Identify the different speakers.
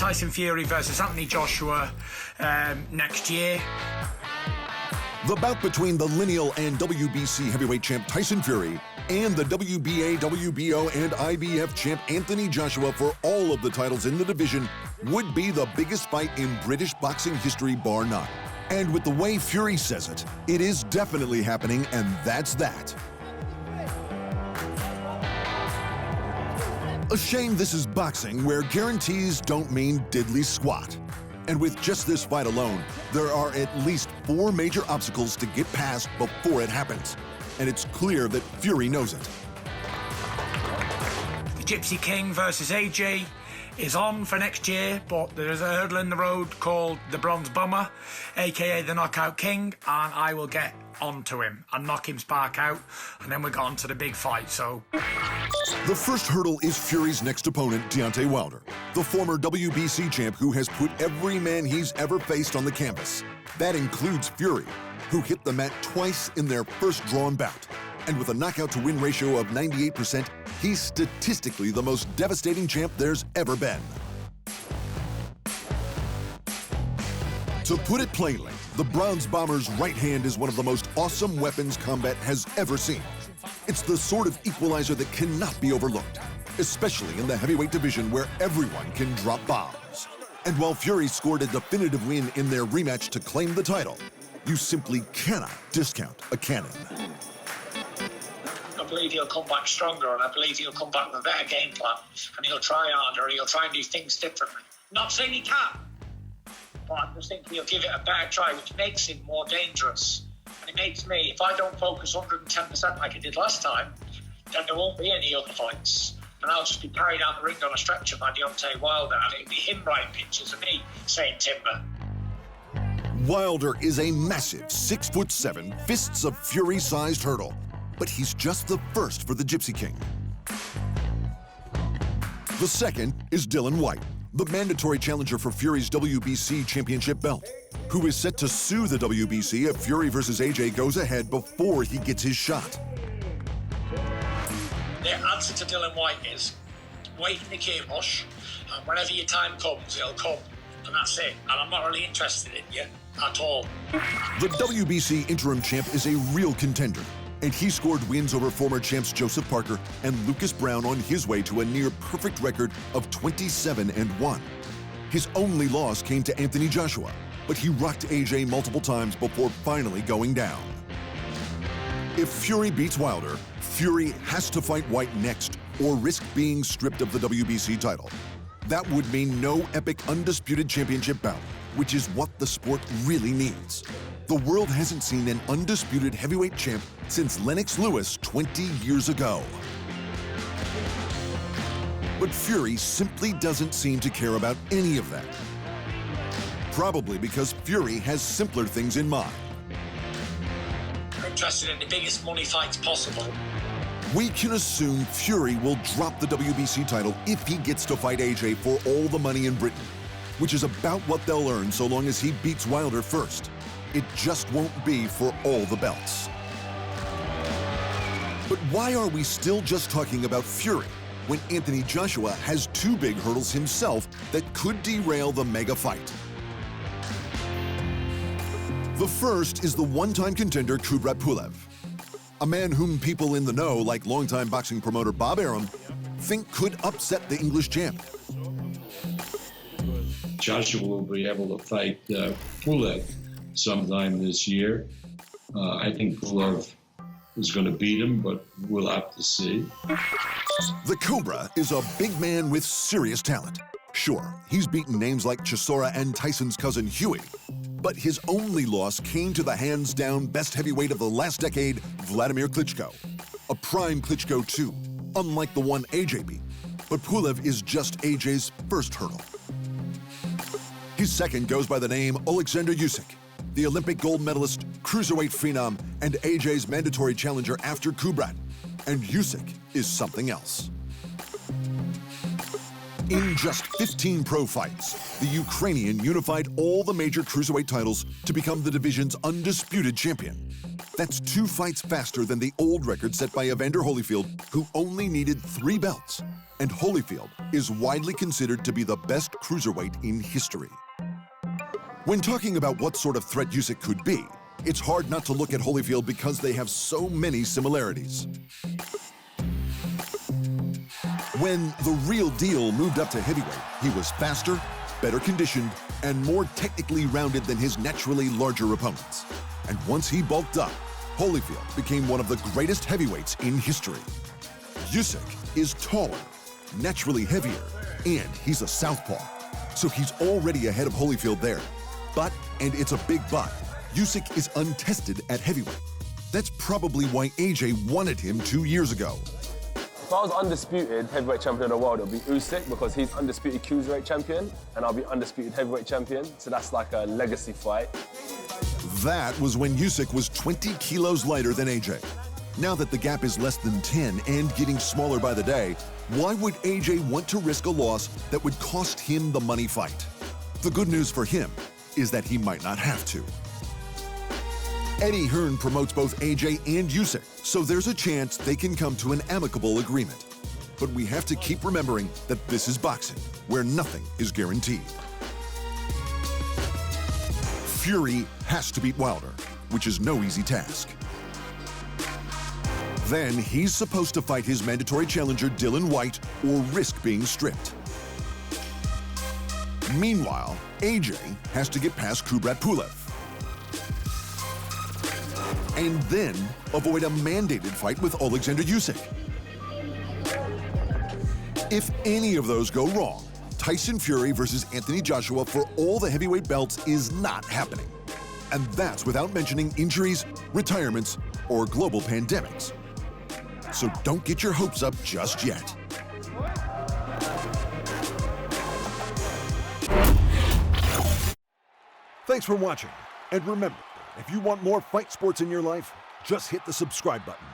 Speaker 1: Tyson Fury versus Anthony Joshua next year.
Speaker 2: The bout between the lineal and WBC heavyweight champ Tyson Fury and the WBA, WBO, and IBF champ Anthony Joshua for all of the titles in the division would be the biggest fight in British boxing history, bar none. And with the way Fury says it, it is definitely happening, and that's that. A shame this is boxing, where guarantees don't mean diddly squat. And with just this fight alone, there are at least 4 major obstacles to get past before it happens. And it's clear that Fury knows it.
Speaker 1: The Gypsy King versus AJ is on for next year, but there's a hurdle in the road called the Bronze Bomber, aka the Knockout King, and I will get onto him and knock him spark out, and then we got on to the big fight. So
Speaker 2: the first hurdle is Fury's next opponent, Deontay Wilder, the former WBC champ who has put every man he's ever faced on the canvas. That includes Fury, who hit the mat twice in their first drawn bout. And with a knockout-to-win ratio of 98%, he's statistically the most devastating champ there's ever been. To put it plainly, the Bronze Bomber's right hand is one of the most awesome weapons combat has ever seen. It's the sort of equalizer that cannot be overlooked, especially in the heavyweight division where everyone can drop bombs. And while Fury scored a definitive win in their rematch to claim the title, you simply cannot discount a cannon.
Speaker 3: I believe he'll come back stronger, and I believe he'll come back with a better game plan, and he'll try harder, he'll try and do things differently. Not saying he can't, but I just think he'll give it a better try, which makes him more dangerous. And it makes me, if I don't focus 110% like I did last time, then there won't be any other fights. And I'll just be carried out the ring on a stretcher by Deontay Wilder, and it'll be him writing pictures of me saying timber.
Speaker 2: Wilder is a massive 6'7", fists of Fury-sized hurdle, but he's just the first for the Gypsy King. The second is Dillian Whyte, the mandatory challenger for Fury's WBC championship belt, who is set to sue the WBC if Fury versus AJ goes ahead before he gets his shot.
Speaker 3: The answer to Dillian Whyte is wait in the kibosh, and whenever your time comes, it'll come. And that's it. And I'm not really interested in you at all.
Speaker 2: The WBC interim champ is a real contender, and he scored wins over former champs Joseph Parker and Lucas Brown on his way to a near-perfect record of 27-1. His only loss came to Anthony Joshua, but he rocked AJ multiple times before finally going down. If Fury beats Wilder, Fury has to fight Whyte next or risk being stripped of the WBC title. That would mean no epic undisputed championship bout, which is what the sport really needs. The world hasn't seen an undisputed heavyweight champ since Lennox Lewis 20 years ago. But Fury simply doesn't seem to care about any of that. Probably because Fury has simpler things in mind.
Speaker 3: I'm interested in the biggest money fights possible.
Speaker 2: We can assume Fury will drop the WBC title if he gets to fight AJ for all the money in Britain, which is about what they'll earn so long as he beats Wilder first. It just won't be for all the belts. But why are we still just talking about Fury when Anthony Joshua has 2 big hurdles himself that could derail the mega fight? The first is the one-time contender Kubrat Pulev, a man whom people in the know, like longtime boxing promoter Bob Arum, think could upset the English champ.
Speaker 4: Joshua will be able to fight Pulev sometime this year. I think Pulev is going to beat him, but we'll have to see.
Speaker 2: The Cobra is a big man with serious talent. Sure, he's beaten names like Chisora and Tyson's cousin Huey, but his only loss came to the hands-down best heavyweight of the last decade, Vladimir Klitschko. A prime Klitschko too, unlike the one AJ beat. But Pulev is just AJ's first hurdle. His second goes by the name Alexander Usyk, the Olympic gold medalist, cruiserweight phenom, and AJ's mandatory challenger after Kubrat. And Usyk is something else. In just 15 pro fights, the Ukrainian unified all the major cruiserweight titles to become the division's undisputed champion. That's 2 fights faster than the old record set by Evander Holyfield, who only needed 3 belts. And Holyfield is widely considered to be the best cruiserweight in history. When talking about what sort of threat Usyk could be, it's hard not to look at Holyfield because they have so many similarities. When the real deal moved up to heavyweight, he was faster, better conditioned, and more technically rounded than his naturally larger opponents. And once he bulked up, Holyfield became one of the greatest heavyweights in history. Usyk is taller, naturally heavier, and he's a southpaw. So he's already ahead of Holyfield there. But, and it's a big but, Usyk is untested at heavyweight. That's probably why AJ wanted him 2 years ago.
Speaker 5: If I was undisputed heavyweight champion of the world, it would be Usyk because he's undisputed cruiserweight champion and I'll be undisputed heavyweight champion. So that's like a legacy fight.
Speaker 2: That was when Usyk was 20 kilos lighter than AJ. Now that the gap is less than 10 and getting smaller by the day, why would AJ want to risk a loss that would cost him the money fight? The good news for him is that he might not have to. Eddie Hearn promotes both AJ and Usyk, so there's a chance they can come to an amicable agreement. But we have to keep remembering that this is boxing, where nothing is guaranteed. Fury has to beat Wilder, which is no easy task. Then he's supposed to fight his mandatory challenger Dylan White or risk being stripped. Meanwhile, AJ has to get past Kubrat Pulev. And then avoid a mandated fight with Alexander Usyk. If any of those go wrong, Tyson Fury versus Anthony Joshua for all the heavyweight belts is not happening. And that's without mentioning injuries, retirements, or global pandemics. So don't get your hopes up just yet. Thanks for watching. And remember, if you want more fight sports in your life, just hit the subscribe button.